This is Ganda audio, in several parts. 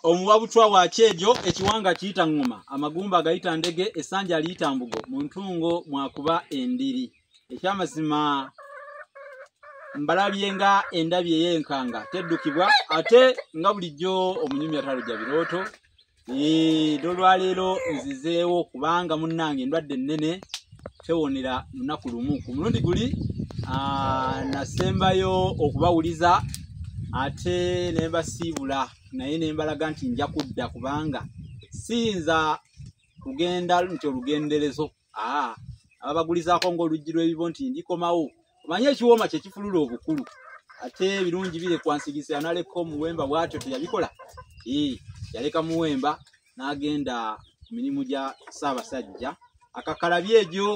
omuwabutwa wa kyejo ekiwanga kiyita ngoma amagumba agayita ndege esanja aliyita mbugo mu ntungo mwakuba endiri ekyamazima mbalabye nga endabye yenkanga teddukibwa ate nga bulijjo omunyumya atalojja birooto dolwaleero nzizeewo kubanga munnange endwadde ennene tewonera lunaku lumu ku mulundi guli nasembayo okubawuliza ate ne mbasiibula naye ne mbalaga nti nja kudda kubanga siyinza kugenda nti olugenderezo ababagulizaako ng'oluggi lw'ebibo nti ndikomawo omanye ekiwooma kye kifulula obukulu ate ebirungi bire kwansigisa yanaleka omuwemba bw'atyo teyabikola yaleka muwemba n'agenda ku mirimu gya Ssaabasajja akakalabye egyo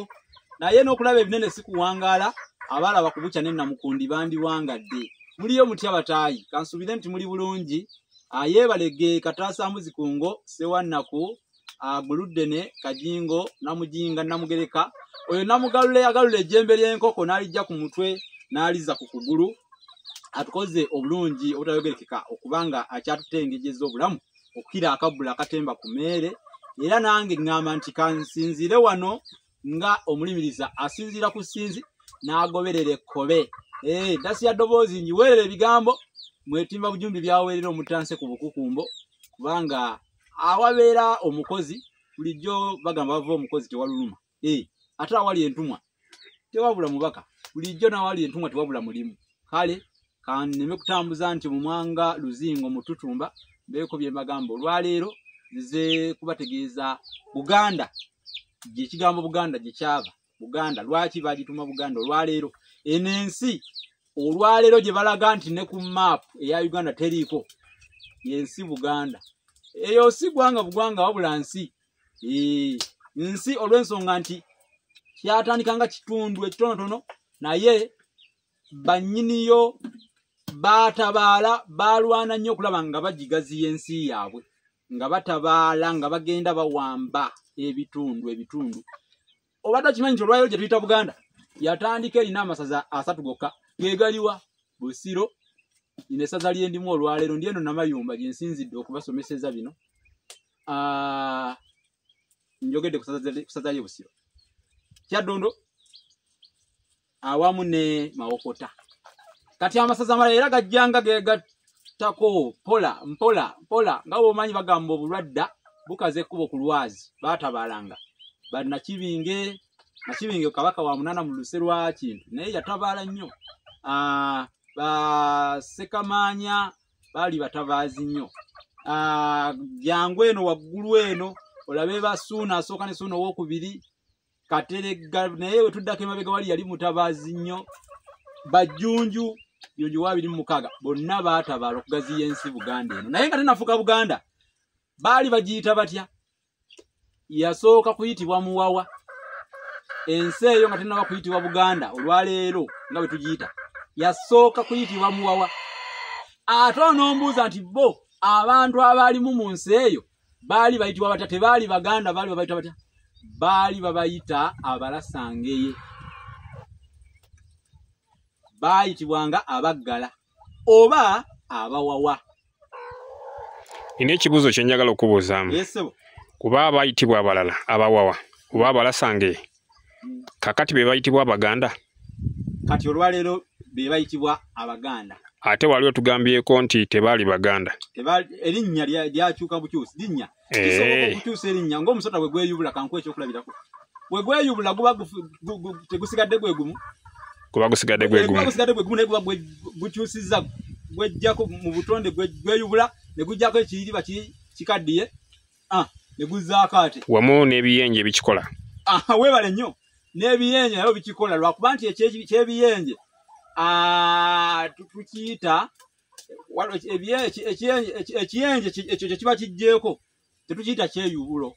naye n'okulaba ebinene si kuwangaala abalaba ku bukya ne Namukundi bandiwangadde muliyo mutya bataayi kansuubire nti muli bulungi yeebalege Kataasambuzi Kungo Ssewannaku Guluddene Kajingo Namujinga Namugereka oyo Namugalule agalule ejjembe ly'enkoko n'alijja ku mutwe n'aliza ku kugulu atukoze obulungi obutayogerekeka okubanga akyatutengejeza obulamu okukira akabbula akatemba ku meere era nange ngamba nti kansinzire wano nga omulimiriza asinzira ku ssinzi n'agoberera ekkobe ntasi ya ddoboozi njiweerera ebigambo mwetimba bujumbi byaweerera omutanse ku bukukumbo kubanga awabeera omukozi bulijjo bagamba bava omukozi tewaluluma ate awali entumwa tewabula mubaka bulijjo n'awali entumwa tewabula mulimu kale kanneme kutambuza nti mu mwanga luzingo mututumba mbeeko bye mbagamba olwaleero nzize kubategeeza Buganda ekigambo Buganda gye kyava Buganda lwaki bagituma Buganda olwaleero eno ensi olwaleero gye balaga nti ne ku maapu eya Uganda teriiko yensi Buganda eyo si gwanga bugwanga wabula nsi nsi olw'ensonga nti kyatandikanga kitundu ekitonotono naye bannyiniyo batabaala balwana nnyo okulaba nga bagigaziya ensi yaabwe nga batabaala nga bagenda bawamba ebitundu obadde okimanyi nti olwaleero gye tuyita Buganda yatandika erina amasaza 3 gokka gegaliwa Busiro ine saza lyendimu olwaleero ndi eno Namayumba gye nsinzidde okubasomeseza bino njogedde kusaza lye Busiro Kyaddondo awamu ne Mawokota kati amasaza amalala era gajjanga gegattako mpola nga bw'omanyi bagamba obulwadda bukaze ekkubo ku lwazi baatabalanga Nakibinge kabaka wa munana mu luse lwa kintu naye yatabaala nnyo Ssekamaanya baali batabaazi nnyo jangu eno waggulu eno olabe Basuuna asooka ne Suuna owokubiri Katerega naye we tuddako emabega wali yali mutabaazi nnyo Bajjunju Jjunju wa 26 bonna baatabaala okugaziya ensi Buganda eno naye nga tenafuuka Buganda baali bagiyita batya yasooka kuyitibwa Muwawa ensi eyo nga tenaba kuyitibwa Buganda olwaleero nga bwe tugiyita yasooka kuyitibwa Muwawa ate onombuuza nti bo abantu abaalimu mu nsi eyo baali bayitibwa batya tebaali Baganda baali babayita batya baali babayita Abalasangeye baayitibwanga Abaggala oba Abawawa. Nina ekibuuzo kye njagala okubuuzaamu. Kuba abayitibwa abalala Abawawa oba Abalasangeye kakati be bayitibwa Abaganda kati olwaleero be bayitibwa Abaganda ate waliwo tugambyeko nti tebaali Baganda erinnya lyakyuka bukyusi linnya kisoboka okukyusa erinnya ng'omusota bwe gweyubula kankuwa ekyokulabirako bwe gweyubula guba tegusigadde gwegumu kuba gusigadde gwegumu naye guba gukyusizza gwejjako mu butonde gweyubula ne gujjako ekiyiriba kikaddiye ne guzzaako ate wamu n'ebiyenje ebikikola weebale nnyo n'ebiyenje nabyo bikikola lwakuba nti ekyebiyenje tukiyita ekiyenje ekyo kye kiba kijjeeko tetukiyita kyeyubulo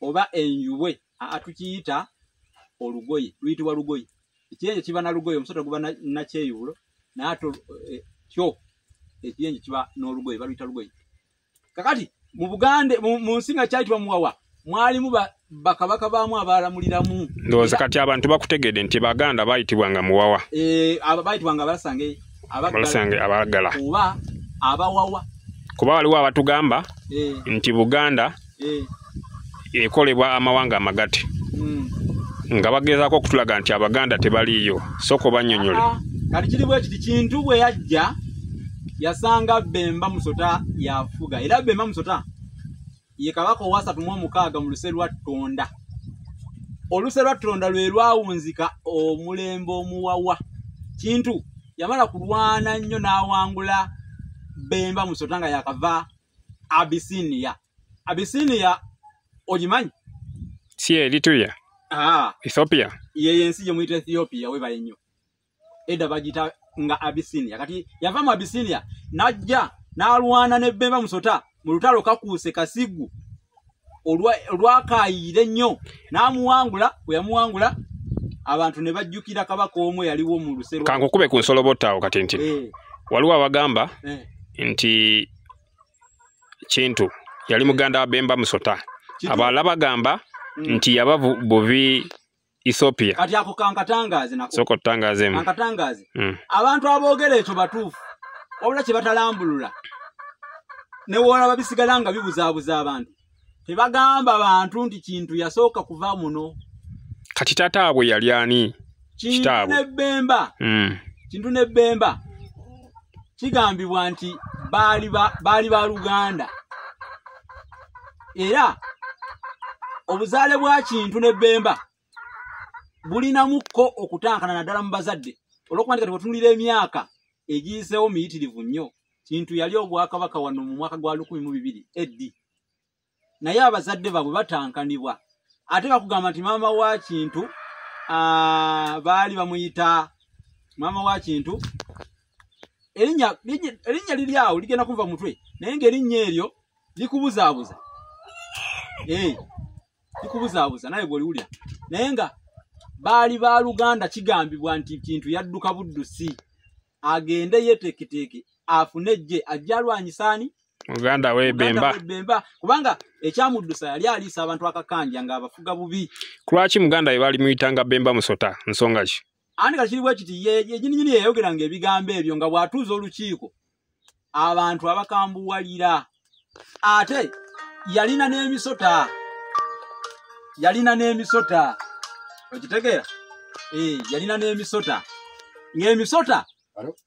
oba enjubwe tukiyita olugoye luyitibwa lugoye ekiyenje kiba na lugoye omusota guba na kyeyubulo naye ate kyo ekiyenje kiba n'olugoye baluyita lugoye kakati mu Buganda mu nsi nga kyayitibwa Muwawa mwalimu bakabaka baamu abalamuliramu ndowooza kati abantu bakutegedde nti Baganda baayitibwanga Muwawa baayitibwanga Abalasangeye Abaggala oba Abawawa kuba waliwo abatugamba nti Buganda ekolebwa amawanga amagati nga bagezaako okutulaga nti Abaganda tebaliiyo soko bannyonnyole kati kiri bwe kiti kintu bwe yajja yasanga Bemba Musota yafuga era Bemba Musota ye kabaka owa 36 mu luse lwa Ttonda oluse lwa Ttonda lwe lwawunzika omulembe omuwawa kintu yamala kulwana nnyo n'awangula Bemba Musota nga yakava Abyssinia ogimanyi si Eritrea Ethiopia ye yensi gye muyita Ethiopia webale nnyo edda bagita nga Abyssinia kati yava mu Abyssinia najja n'alwana ne Bemba Musota mu lutalo kakuuse Kasigu olwakaayire nnyo n'amuwangula bwe yamuwangula abantu ne bajjukira kabaka omwe yaliwo mu luse kankukube ku nsolobotaawo kati nti waliwo abagamba nti Kintu yali muganda wa Bemba Musota abalala bagamba nti yaba buvi Ethiopia kati ako kankatangaze nako soko tangaze kankatangaze abantu aboogera ekyo batuufu wabula kye batalambulula ne wona babisigala nga bibuzaabuza abantu tebagamba abantu nti Kintu yasooka kuva muno kati tataabwe yali ani kitaabwe Kintu ne Bemba kigambibwa nti baali ba Luganda era obuzaale bwa Kintu ne Bemba bulinamuko okutankana naddala mu bazadde olwokuba nti wetunulira emyaka egiyiseewo miyitirivu nnyo Kintu yali obwakabaka wano mu mwaka gwa 1200 eddi naye abazadde baabwe batankanibwa ate bakugamba nti maama wa Kintu baali bamuyita maama wa Kintu erinnya liri awo ligenda kuva mutwe naye ng'erinnya eryo likubuzaabuza likubuzaabuza naye bw'oliwulira naye nga baali ba Luganda kigambibwa nti Kintu yadduka buddusi agende yeteeketeeke afune ejje ajja alwanyisaani Muganda we Bemba kubanga ekyamuddusa yali aliisa abantu akakanja ng'abafuga bubi kulwaki Muganda we baali muyitanga Bemba Musota nsonga ki andi kati kiri bwe kiti ye nyini yayogeranga ebigambo ebyo nga bw'atuuza olukiiko abantu abakambuwalira ate yalina n'emisota okitegeera yalina n'emisota ng'emisota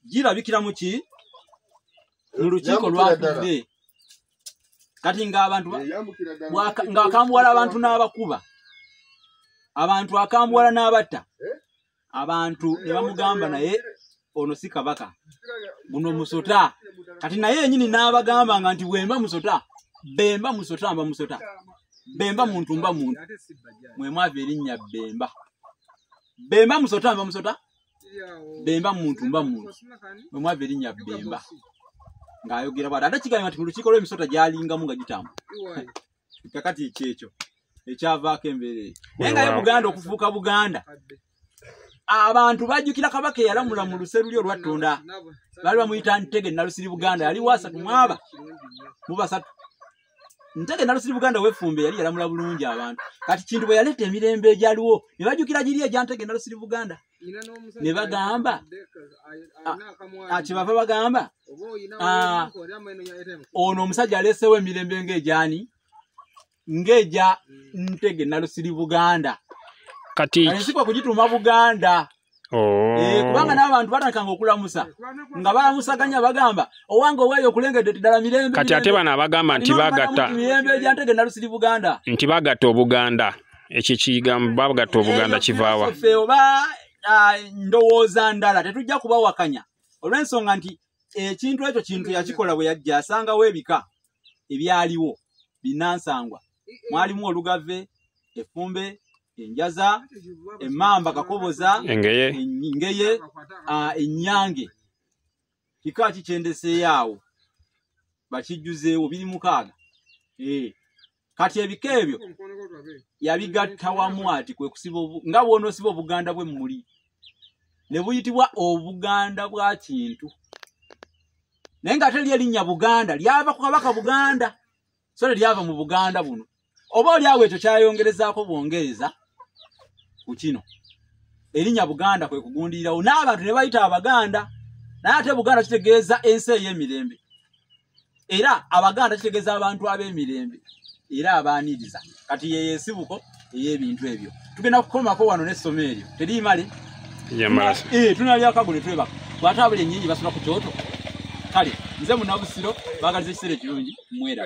girabikira mu ki mu lukiiko lwatudde kati ng'abantu ng'akambuwala abantu n'abakuba abantu akambuwala n'abatta abantu ne bamugamba naye ono si kabaka buno musota kati naye nyini n'abagamba nga nti Bemba Musota mba musota Bemba muntu mba muntu mwe mwava erinnya Bemba Musota mba musota Bemba muntu mba muntu mwe mwava erinnya Bemba ng'ayogera bw'ati ate kigamba nti mu lukiiko lw'emisota gyalingamu nga gitambula kakati ekyekyo ekyavaako embeereri naye nga ye Buganda okufuuka Buganda abantu bajjukira kabaka yalamula mu luse luli olwa Ttonda baali bamuyita Ntege Nalusiri Buganda yali wa 3 mu basatu Ntege Nalusiri Buganda w'Effumbe yali yalamula bulungi abantu kati Kintu bwe yaleta emirembe egyaliwo ne bajjukira giri egya Ntege Nalusiri Buganda ne bagamba kyebava bagamba ono omusajja aleesewo emirembe ng'egyani ng'egya Ntege Nalusiri Buganda kati nsikwa kugituma Buganda kubanga n'abantu batandikanga okulamusa nga balamusaganya bagamba owange oweeyo okulengedde ddala mirembe kati ate bano abagamba nti bagatta mirembe egya Ntege Nalusiri Buganda nti bagatta Obuganda ekyo kigambo bagatta Obuganda kivaawa ffe oba ndowooza ndala tetujja kubawakanya olw'ensonga nti ekintu ekyo Kintu yakikola bwe yajja asangawo ebika ebyaliwo binnansangwa mwalimu Olugave Effumbe Enjaza Emmamba Kakoboza Engeye Ennyange kika kikyendeseeyo awo bakijjuzeewo biri 6 kati ebika ebyo yabigatta wamu ati kwe kusiba nga bw'onoosiba Obuganda bwe muli ne buyitibwa Obuganda bwa Kintu naye nga ate erinnya Buganda lyava ku kabaka Buganda so lyava mu Buganda buno oba oliawo ekyo kyayongerezaako bwongereza ku kino erinnya Buganda kwe kugundirirawo n'abantu ne bayita Abaganda naye ate Buganda kitegeeza ensi ey'emirembe era abaganda kitegeeza abantu ab'emirembe era abaaniriza kati ye yesibuko ey'ebintu ebyo tugenda kukomako wano n'essomo eryo teriimale tunalya kagule twebaka bw'atabula ennyingi basula ku kyoto kale nze munabusiro baagaliza ekiseera ekirungi mwera